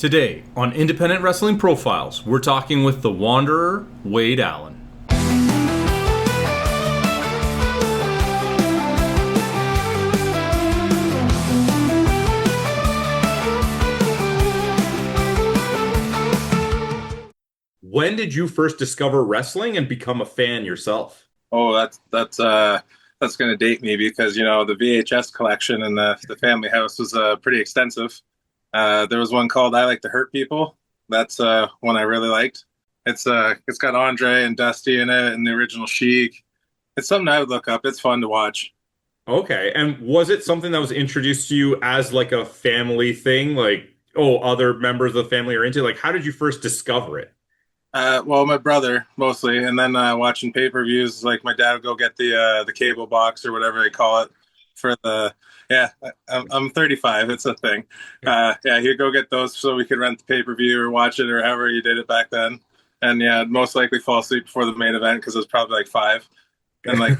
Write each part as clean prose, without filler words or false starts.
Today on Independent Wrestling Profiles, we're talking with the Wanderer Wade Allan. When did you first discover wrestling and become a fan yourself? Oh, that's going to date me because the VHS collection in the family house was pretty extensive. There was one called "I Like to Hurt People." That's one I really liked. It's got Andre and Dusty in it, and the original Sheik. It's something I would look up. It's fun to watch. Okay, and was it something that was introduced to you as like a family thing? Like, oh, other members of the family are into it? Like, how did you first discover it? Well, my brother mostly, and then watching pay-per-views. Like my dad would go get the cable box or whatever they call it for the. Yeah, I'm 35. It's a thing. Yeah, he'd go get those so we could rent the pay-per-view or watch it or however you did it back then. And yeah, I'd most likely fall asleep before the main event because it was probably like five, and like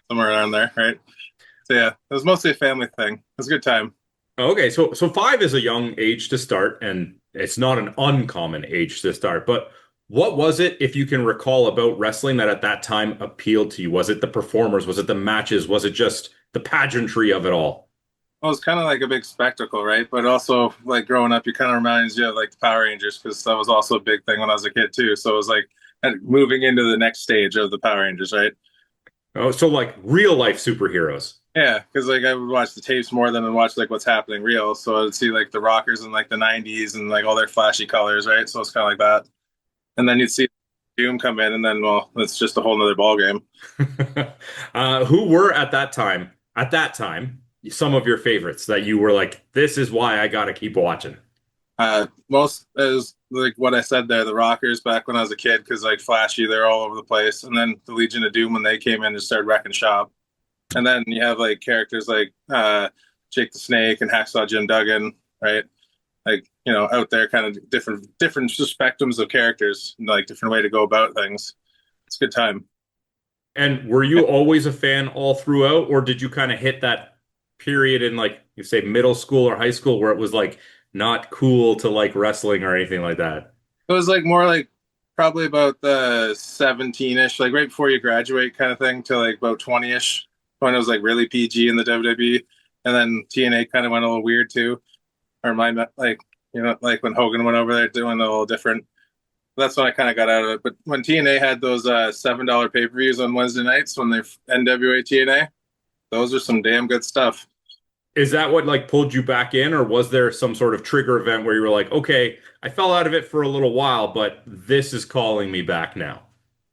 somewhere around there, right? So yeah, it was mostly a family thing. It was a good time. Okay, so five is a young age to start, and it's not an uncommon age to start. But what was it, if you can recall, about wrestling that at that time appealed to you? Was it the performers? Was it the matches? Was it just the pageantry of it all? Well, it's kind of like a big spectacle, right? But also, like growing up, you kind of reminds you of like the Power Rangers because that was also a big thing when I was a kid too. So it was like moving into the next stage of the Power Rangers, right? Oh, so like real life superheroes. Yeah, because like I would watch the tapes more than I would watch like what's happening real. So I'd see like the rockers in like the '90s and like all their flashy colors, right? So it's kind of like that. And then you'd see Doom come in, and then well, it's just a whole nother ball game. Who were at that time, some of your favorites that you were like, this is why I gotta keep watching? Most is like what I said there, the rockers back when I was a kid, because like flashy, they're all over the place. And then the Legion of Doom when they came in and started wrecking shop. And then you have like characters like Jake the Snake and Hacksaw Jim Duggan, right? Like out there, kind of different spectrums of characters, like different way to go about things. It's a good time. And were you always a fan all throughout, or did you kind of hit that period in like you say middle school or high school where it was like not cool to like wrestling or anything like that? It was like more like probably about the 17-ish, like right before you graduate kind of thing, to like about 20-ish when it was like really PG in the WWE. And then TNA kind of went a little weird too. Or my like like when Hogan went over there doing a little different. That's when I kind of got out of it. But when TNA had those $7 pay-per-views on Wednesday nights when they NWA TNA, those are some damn good stuff. Is that what like pulled you back in, or was there some sort of trigger event where you were like, okay, I fell out of it for a little while, but this is calling me back now?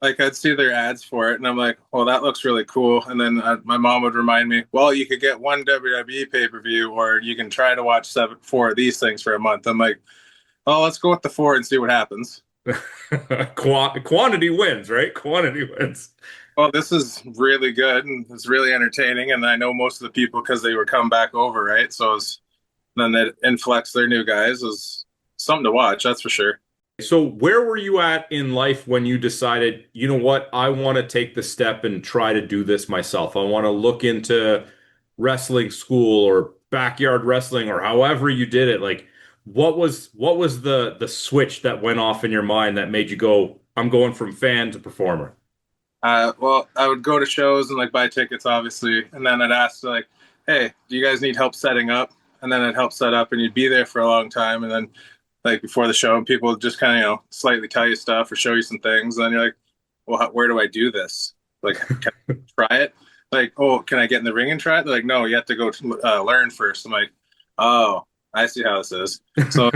Like I'd see their ads for it, and I'm like, "Well, that looks really cool." And then my mom would remind me, "Well, you could get one WWE pay-per-view, or you can try to watch four of these things for a month." I'm like, "Oh, let's go with the four and see what happens." Quantity wins, right? Quantity wins. Well, this is really good and it's really entertaining, and I know most of the people because they were come back over, right? So then that influx their new guys was something to watch, that's for sure. So where were you at in life when you decided, you know what, I want to take the step and try to do this myself. I want to look into wrestling school or backyard wrestling or however you did it. Like what was the switch that went off in your mind that made you go, I'm going from fan to performer? Well, I would go to shows and like buy tickets, obviously, and then I'd ask like, "Hey, do you guys need help setting up?" And then I'd help set up, and you'd be there for a long time, and then like before the show, and people would just kind of slightly tell you stuff or show you some things, and then you're like, "Well, where do I do this? Like, can I try it? Like, oh, can I get in the ring and try it?" They're like, "No, you have to go learn first." I'm like, "Oh, I see how this is." So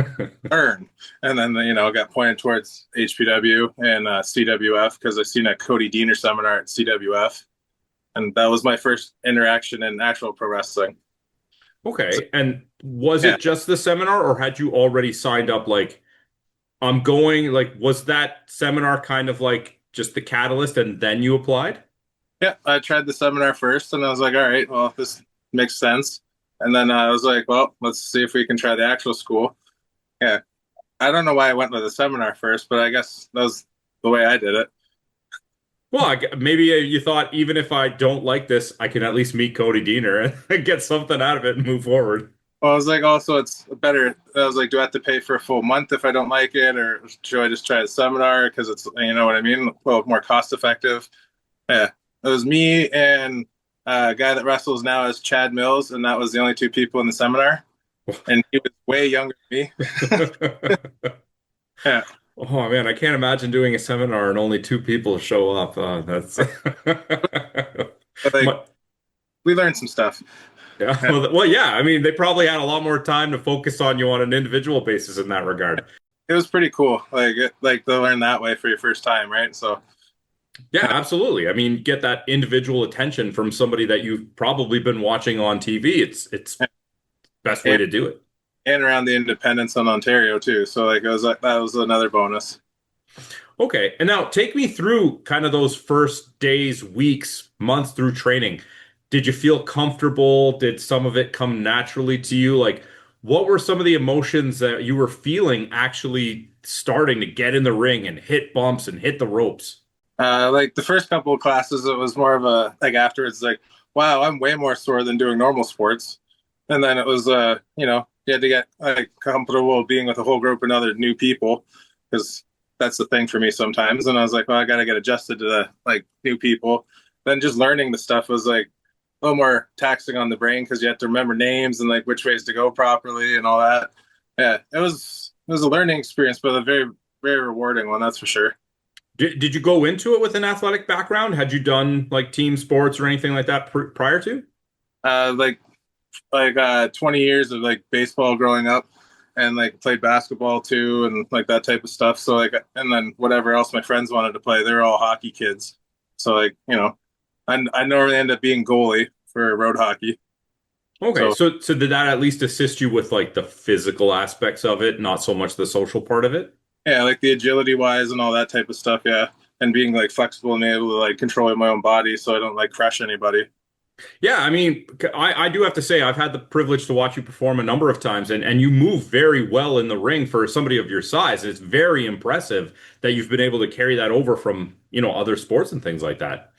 learn. And then, got pointed towards HPW and CWF because I seen a Cody Deaner seminar at CWF. And that was my first interaction in actual pro wrestling. So, Okay. And was yeah. it just the seminar or had you already signed up like I'm going, like was that seminar kind of like just the catalyst and then you applied? Yeah. I tried the seminar first and I was like, all right, well, this makes sense. And then I was like, well, let's see if we can try the actual school. Yeah. I don't know why I went with the seminar first, but I guess that was the way I did it. Well, maybe you thought even if I don't like this, I can at least meet Cody Deaner and get something out of it and move forward. Well, I was like, also, it's better. I was like, do I have to pay for a full month if I don't like it, or should I just try the seminar because it's, you know what I mean? Well, more cost effective. Yeah, it was me and a guy that wrestles now is Chad Mills, and that was the only two people in the seminar, and he was way younger than me. Yeah, Oh man, I can't imagine doing a seminar and only two people show up. That's but like My- we learned some stuff. yeah. Yeah. Well, yeah. I mean, they probably had a lot more time to focus on you on an individual basis in that regard. It was pretty cool, like to learn that way for your first time, right? So Yeah, absolutely. I mean, get that individual attention from somebody that you've probably been watching on TV. It's best way and, to do it. and around the independence on Ontario too. So like it was like that was another bonus. Okay, and now take me through kind of those first days, weeks, months through training. Did you feel comfortable? Did some of it come naturally to you? Like, what were some of the emotions that you were feeling actually starting to get in the ring and hit bumps and hit the ropes? Like the first couple of classes, it was more of a like afterwards, like, wow, I'm way more sore than doing normal sports. And then it was, you had to get like comfortable being with a whole group of other new people because that's the thing for me sometimes. And I was like, well, I got to get adjusted to the like new people. Then just learning the stuff was like a little more taxing on the brain because you have to remember names and like which ways to go properly and all that. Yeah, it was a learning experience, but a very, very rewarding one, that's for sure. Did you go into it with an athletic background? Had you done like team sports or anything like that prior to? Uh, like 20 years of like baseball growing up and like played basketball too and like that type of stuff. So like and then whatever else my friends wanted to play, they're all hockey kids. So like, I normally end up being goalie for road hockey. Okay, So so did that at least assist you with like the physical aspects of it, not so much the social part of it? yeah, like the agility wise and all that type of stuff, yeah. And being like flexible and able to like control my own body so I don't like crush anybody. Yeah, I mean, I do have to say I've had the privilege to watch you perform a number of times, and you move very well in the ring for somebody of your size. It's very impressive that you've been able to carry that over from, other sports and things like that.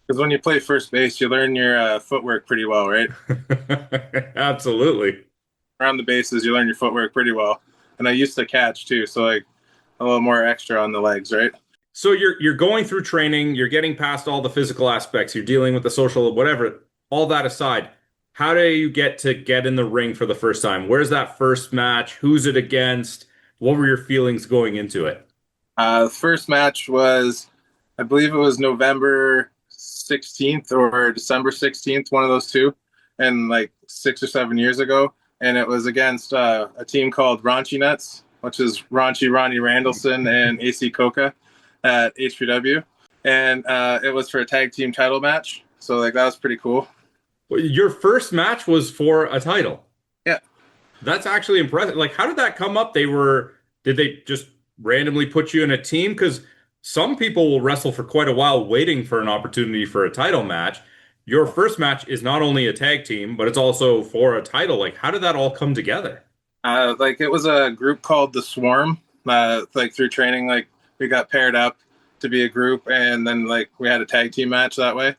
Because when you play first base, you learn your footwork pretty well, right? Absolutely. Around the bases, you learn your footwork pretty well. And I used to catch too, so like a little more extra on the legs, right? So you're going through training, you're getting past all the physical aspects, you're dealing with the social, whatever, all that aside, how do you get in the ring for the first time? Where's that first match? Who's it against? What were your feelings going into it? The first match was, I believe it was November 16th or December 16th, one of those two, and like 6 or 7 years ago. And it was against a team called Raunchy Nuts, which is Raunchy Ronnie Randallson and AC Coca at HPW. And it was for a tag team title match. So like that was pretty cool. Well, your first match was for a title. Yeah. That's actually impressive. Like, how did that come up? Did they just randomly put you in a team? Because some people will wrestle for quite a while waiting for an opportunity for a title match. Your first match is not only a tag team, but it's also for a title. Like, how did that all come together? Like it was a group called the Swarm. Like through training, like we got paired up to be a group, and then like we had a tag team match that way.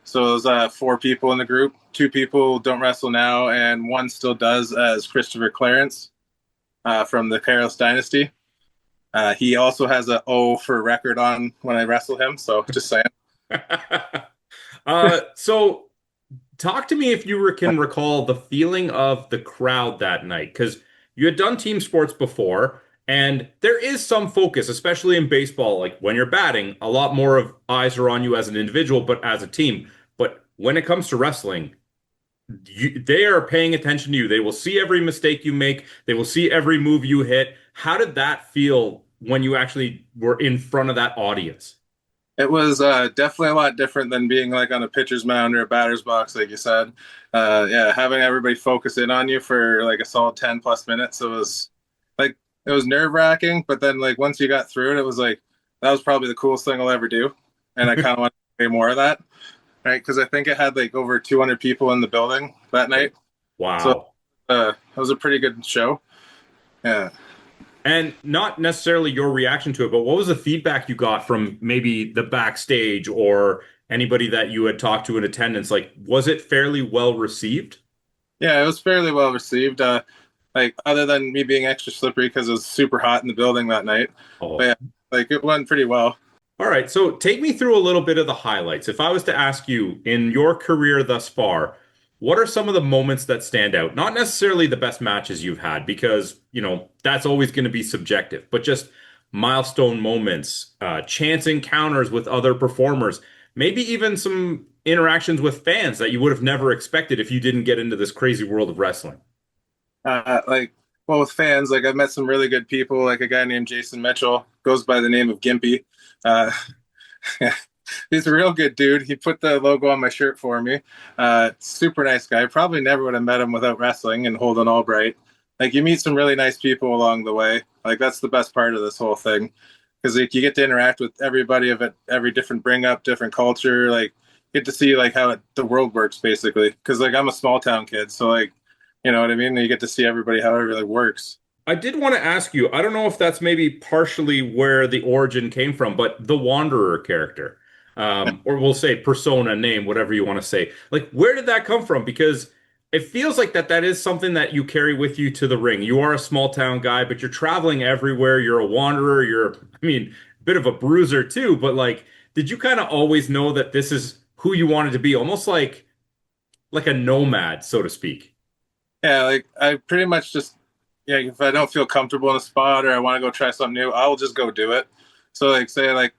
So it was four people in the group. Two people don't wrestle now, and one still does as Christopher Clarence from the Carlos Dynasty. He also has a O for record on when I wrestle him. So just saying. So talk to me if you can recall the feeling of the crowd that night, because you had done team sports before, and there is some focus, especially in baseball. Like when you're batting, a lot more of eyes are on you as an individual, but as a team. But when it comes to wrestling, they are paying attention to you. They will see every mistake you make. They will see every move you hit. How did that feel when you actually were in front of that audience? It was definitely a lot different than being like on a pitcher's mound or a batter's box, like you said. Yeah, having everybody focus in on you for like a solid 10 plus minutes. It was nerve wracking, but then like once you got through it, it was like that was probably the coolest thing I'll ever do. And I kind of want to say more of that, right? Because I think it had like over 200 people in the building that night. So Wow. it was a pretty good show. Yeah. And not necessarily your reaction to it, but what was the feedback you got from maybe the backstage or anybody that you had talked to in attendance? Like, was it fairly well received? Yeah, it was fairly well received. Like other than me being extra slippery because it was super hot in the building that night, but Oh. yeah, like it went pretty well. All right, so take me through a little bit of the highlights. If I was to ask you in your career thus far, what are some of the moments that stand out? Not necessarily the best matches you've had, because, that's always going to be subjective, but just milestone moments, chance encounters with other performers, maybe even some interactions with fans that you would have never expected if you didn't get into this crazy world of wrestling. Like, well, with fans, like I've met some really good people. Like a guy named Jason Mitchell goes by the name of Gimpy. Uh, he's a real good dude. He put the logo on my shirt for me. Super nice guy. Probably never would have met him without wrestling and Holden Albright. Like you meet some really nice people along the way. Like that's the best part of this whole thing, because like you get to interact with everybody of it, every different bring up, different culture. Like get to see like how the world works basically. Because like I'm a small town kid, so like you know what I mean. You get to see everybody how it really works. I did want to ask you, I don't know if that's maybe partially where the origin came from, but the Wanderer character, or we'll say persona, name, whatever you want to say. Like, where did that come from? Because it feels like that is something that you carry with you to the ring. You are a small town guy, but you're traveling everywhere. You're a wanderer. I mean, a bit of a bruiser too, but like, did you kind of always know that this is who you wanted to be? Almost like a nomad, so to speak. Yeah, like I pretty much just yeah, if I don't feel comfortable in a spot or I want to go try something new, I'll just go do it. So like say like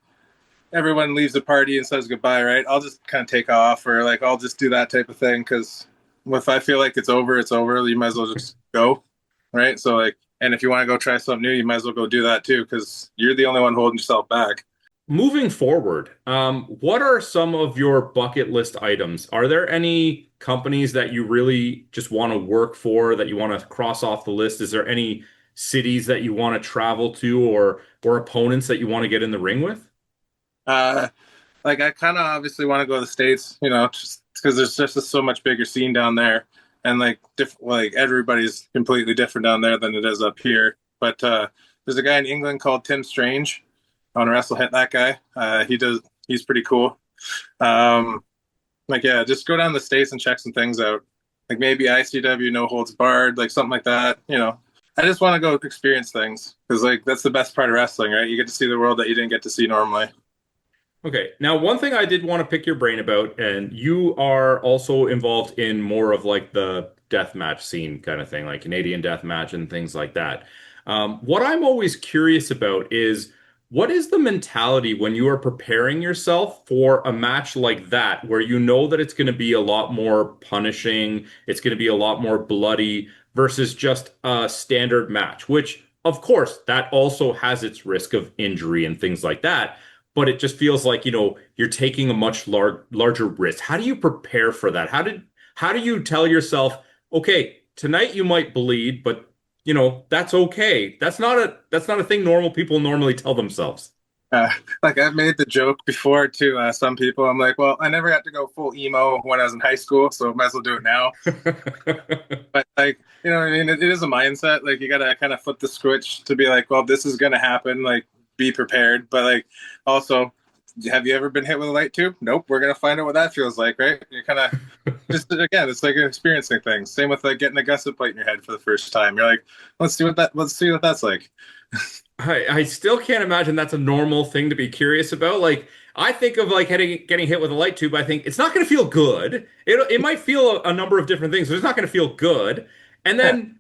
everyone leaves the party and says goodbye, right? I'll just kind of take off or like I'll just do that type of thing because if I feel like it's over, it's over. You might as well just go, right? So like, and if you want to go try something new, you might as well go do that too because you're the only one holding yourself back. Moving forward, what are some of your bucket list items? Are there any companies that you really just want to work for that you want to cross off the list? Is there any cities that you want to travel to or opponents that you want to get in the ring with? Uh, like I kind of obviously want to go to the States, you know, just because there's just a so much bigger scene down there, and like like everybody's completely different down there than it is up here. But there's a guy in England called Tim Strange. I want to wrestle hit that guy. He's pretty cool. Um, like yeah, just go down to the States and check some things out. Like maybe ICW no holds barred, like something like that. You know, I just want to go experience things because like that's the best part of wrestling, right? You get to see the world that you didn't get to see normally. Okay. Now, one thing I did want to pick your brain about, and you are also involved in more of like the death match scene kind of thing, like Canadian death match and things like that. What I'm always curious about is what is the mentality when you are preparing yourself for a match like that, where you know that it's going to be a lot more punishing, it's going to be a lot more bloody versus just a standard match, which, of course, that also has its risk of injury and things like that, but it just feels like, you're taking a much larger risk. How do you prepare for that? How do you tell yourself, okay, tonight you might bleed, but that's okay. That's not a thing normal people normally tell themselves. Uh, like I've made the joke before to some people. I'm like, well, I never got to go full emo when I was in high school, so might as well do it now. But like, you know what I mean? It is a mindset. Like you gotta kind of flip the switch to be like, well, this is gonna happen. Like, be prepared. But like, also, have you ever been hit with a light tube? Nope. We're gonna find out what that feels like, right? You're kind of just again, it's like experiencing things. Same with like getting a gusset plate in your head for the first time. You're like, let's see what that's like. I still can't imagine that's a normal thing to be curious about. Like, I think of like getting hit with a light tube. I think it's not going to feel good. It might feel a number of different things, but it's not going to feel good. And Yeah. then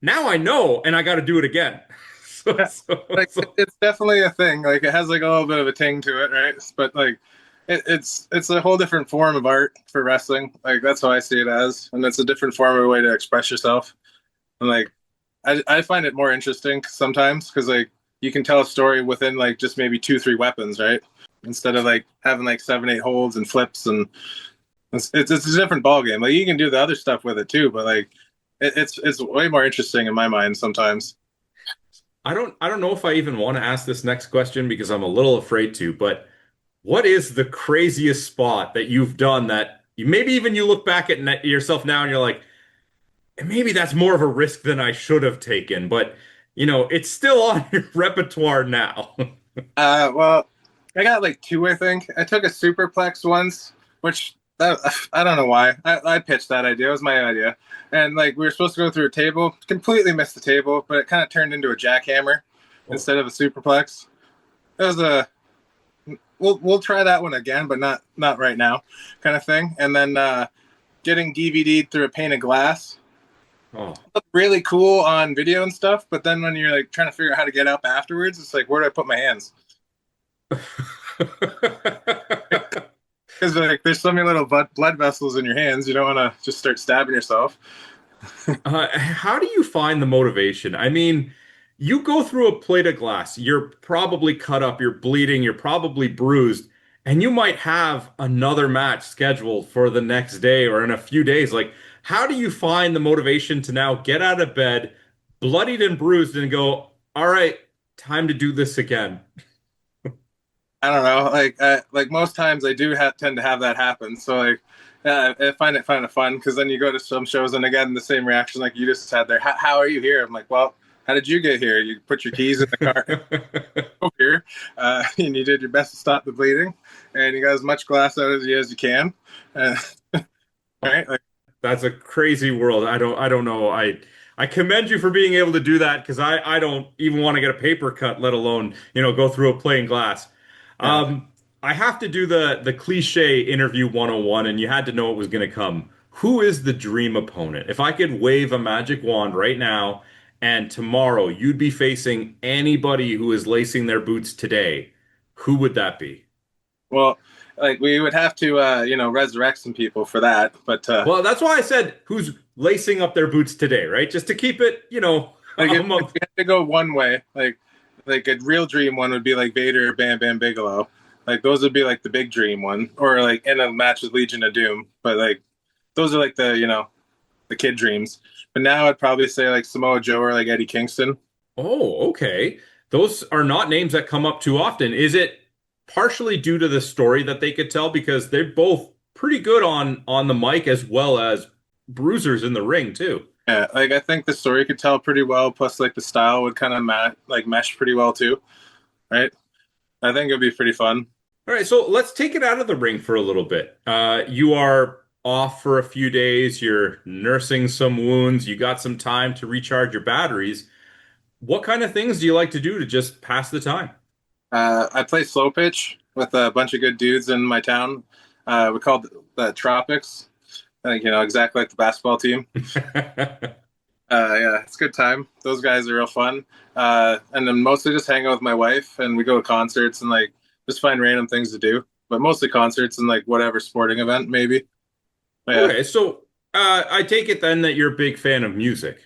now I know, and I got to do it again. So, Yeah. so, Like so it's definitely a thing. Like it has like a little bit of a ting to it, right? But like it's a whole different form of art for wrestling. Like that's how I see it as, and it's a different form of a way to express yourself. And like I find it more interesting sometimes because like you can tell a story within like just maybe two three weapons, right? Instead of like having like seven eight holds and flips, and it's a different ball game. Like you can do the other stuff with it too, but like it's way more interesting in my mind sometimes. I don't know if I even want to ask this next question because I'm a little afraid to, but what is the craziest spot that you've done that maybe even you look back at yourself now and you're like, maybe that's more of a risk than I should have taken, but it's still on your repertoire now. Well, I got like two, I think. I took a superplex once, which that, I don't know why. I pitched that idea. It was my idea, and like we were supposed to go through a table. Completely missed the table, but it kind of turned into a jackhammer Oh, instead of a superplex. It was a we'll try that one again, but not right now, kind of thing. And then getting DVD'd through a pane of glass oh. looked really cool on video and stuff. But then when you're like trying to figure out how to get up afterwards, it's like where do I put my hands? Because like there's so many little blood vessels in your hands, you don't want to just start stabbing yourself. How do you find the motivation? I mean, you go through a plate of glass, you're probably cut up, you're bleeding, you're probably bruised, and you might have another match scheduled for the next day or in a few days. Like, how do you find the motivation to now get out of bed, bloodied and bruised, and go, all right, time to do this again? I don't know. Like most times, I do tend to have that happen. So like, yeah, I find it kind of fun because then you go to some shows and again the same reaction like you just had there. How are you here? I'm like, well, how did you get here? You put your keys in the car over here, and you did your best to stop the bleeding, and you got as much glass out as you can. Uh, Oh, right? Like, that's a crazy world. I don't know. I commend you for being able to do that because I don't even want to get a paper cut, let alone, go through a plain glass. yeah. Um, I have to do the cliche interview 101, and you had to know it was going to come. Who is the dream opponent? If I could wave a magic wand right now and tomorrow you'd be facing anybody who is lacing their boots today, who would that be? Well, like we would have to, resurrect some people for that, but Well, that's why I said who's lacing up their boots today, right? Just to keep it, like if among. we had to go one way, like a real dream one would be like Vader or Bam Bam Bigelow. Like those would be like the big dream one, or like in a match with Legion of Doom. But like those are like the kid dreams. But now I'd probably say like Samoa Joe or like Eddie Kingston. Oh, okay. Those are not names that come up too often. Is it partially due to the story that they could tell because they're both pretty good on the mic as well as bruisers in the ring too. Yeah, like I think the story could tell pretty well. Plus, like the style would kind of mesh pretty well too, right? I think it'd be pretty fun. All right, so let's take it out of the ring for a little bit. You are off for a few days, you're nursing some wounds, you got some time to recharge your batteries. What kind of things do you like to do to just pass the time? I play slow pitch with a bunch of good dudes in my town. We called the Tropics. I think exactly like the basketball team. Yeah, it's a good time. Those guys are real fun. And then mostly just hang out with my wife, and we go to concerts and like just find random things to do. But mostly concerts and like whatever sporting event maybe. But yeah, Okay, so I take it then that you're a big fan of music.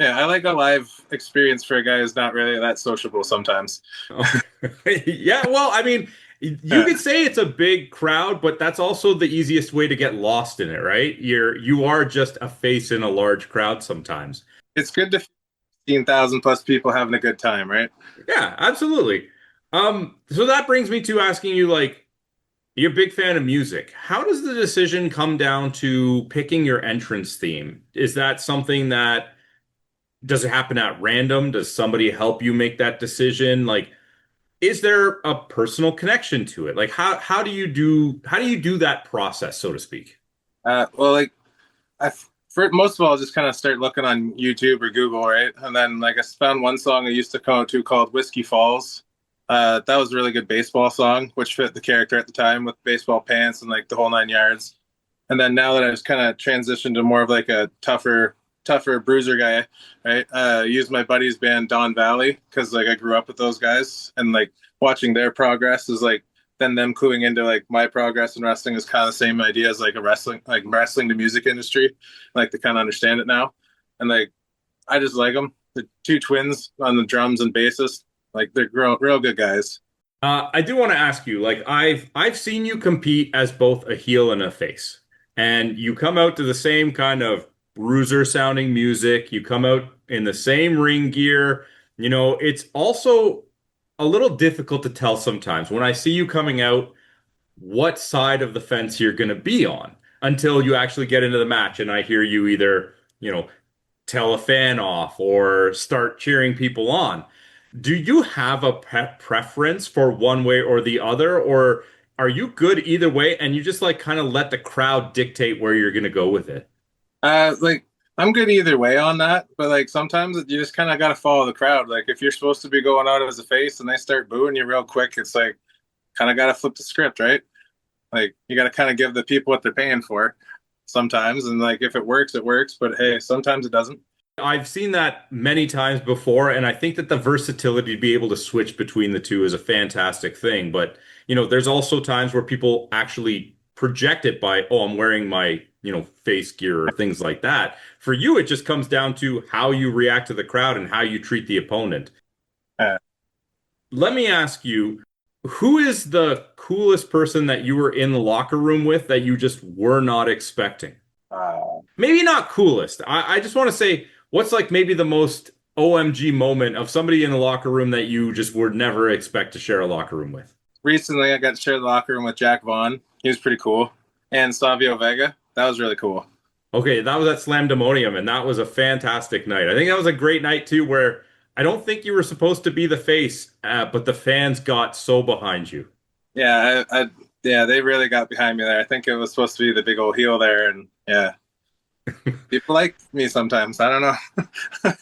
yeah, I like a live experience for a guy who's not really that sociable sometimes. Okay. Yeah, well, I mean, you Yeah, could say it's a big crowd, but that's also the easiest way to get lost in it, right? You are just a face in a large crowd sometimes. it's good to 15,000 plus people having a good time, right? Yeah, absolutely. So that brings me to asking you, like, you're a big fan of music. How does the decision come down to picking your entrance theme? Is that something that does it happen at random? Does somebody help you make that decision? Like, is there a personal connection to it? Like how do you do that process, so to speak? Well, like I for most of all just kind of start looking on YouTube or Google, right? And then like I found one song I used to go to called Whiskey Falls. That was a really good baseball song, which fit the character at the time with baseball pants and like the whole 9 yards. And then now that I've kind of transitioned to more of like a tougher bruiser guy, right? Use my buddy's band Don Valley because like I grew up with those guys and like watching their progress is like then them cluing into like my progress in wrestling is kind of the same idea as like wrestling to music industry, like to kind of understand it now, and like I just like them. The two twins on the drums and bassist, like they're real good guys. I do want to ask you, like I've seen you compete as both a heel and a face, and you come out to the same kind of bruiser sounding music. You come out in the same ring gear. It's also a little difficult to tell sometimes when I see you coming out what side of the fence you're going to be on until you actually get into the match and I hear you either, tell a fan off or start cheering people on. Do you have a preference for one way or the other, or Are you good either way, and you just like kind of let the crowd dictate where you're gonna go with it? Like I'm good either way on that, but like sometimes you just kind of got to follow the crowd. Like if you're supposed to be going out as a face and they start booing you real quick, it's like kind of got to flip the script, right? Like you got to kind of give the people what they're paying for sometimes, and like if it works, it works. But hey, sometimes it doesn't. I've seen that many times before, and I think that the versatility to be able to switch between the two is a fantastic thing. But, there's also times where people actually project it by, oh, I'm wearing my, face gear or things like that. For you, it just comes down to how you react to the crowd and how you treat the opponent. Uh, Let me ask you, who is the coolest person that you were in the locker room with that you just were not expecting? uh, Maybe not coolest. I just want to say, what's like maybe the most OMG moment of somebody in the locker room that you just would never expect to share a locker room with? Recently, I got to share the locker room with Jack Vaughn. He was pretty cool, and Savio Vega. That was really cool. Okay, that was at Slamdemonium, and that was a fantastic night. I think that was a great night too, where I don't think you were supposed to be the face, but the fans got so behind you. Yeah, they really got behind me there. I think it was supposed to be the big old heel there, and yeah, people like me sometimes. I don't know.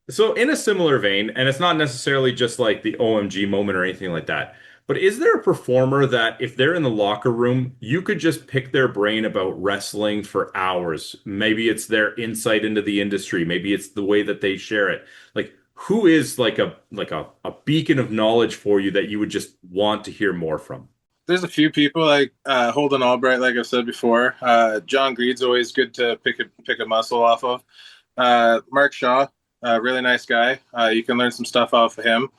So, in a similar vein, and it's not necessarily just like the OMG moment or anything like that, but is there a performer that if they're in the locker room, you could just pick their brain about wrestling for hours? Maybe it's their insight into the industry, maybe it's the way that they share it. Like, who is like a beacon of knowledge for you that you would just want to hear more from? There's a few people like Holden Albright, like I've said before. John Greed's always good to pick a muscle off of. Mark Shaw, really nice guy. You can learn some stuff off of him.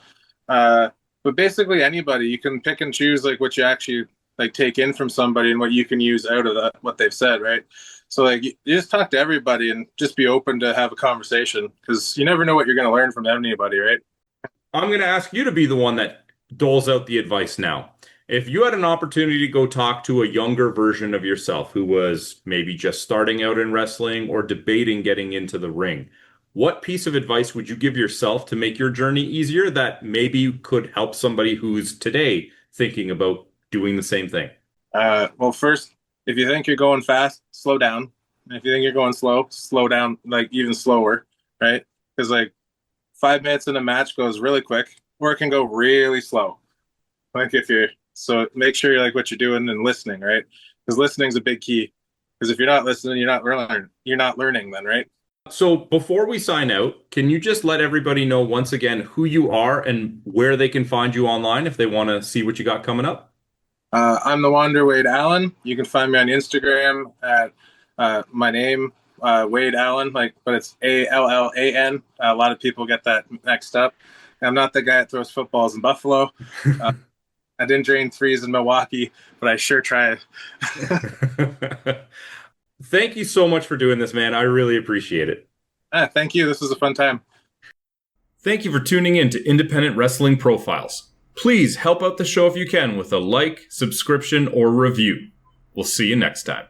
Uh, but basically anybody, you can pick and choose like what you actually like take in from somebody and what you can use out of what they've said, right? So like you just talk to everybody and just be open to have a conversation because you never know what you're going to learn from anybody, right? I'm going to ask you to be the one that doles out the advice now. If you had an opportunity to go talk to a younger version of yourself who was maybe just starting out in wrestling or debating getting into the ring, what piece of advice would you give yourself to make your journey easier that maybe could help somebody who's today thinking about doing the same thing? Well, first, if you think you're going fast, slow down. And if you think you're going slow, slow down like even slower, right? Because like 5 minutes in a match goes really quick, or it can go really slow. Like if you're so make sure you like what you're doing and listening, right? Because listening is a big key. Because if you're not listening, you're not learning. You're not learning then, right? So before we sign out, can you just let everybody know once again who you are and where they can find you online if they want to see what you got coming up? I'm the Wanderer Wade Allan. You can find me on Instagram at my name Wade Allan, like, but it's Allan. A lot of people get that mixed up. I'm not the guy that throws footballs in Buffalo. Uh, I didn't drain threes in Milwaukee, but I sure tried. Thank you so much for doing this, man. I really appreciate it. Thank you. This was a fun time. Thank you for tuning in to Independent Wrestling Profiles. Please help out the show if you can with a like, subscription, or review. We'll see you next time.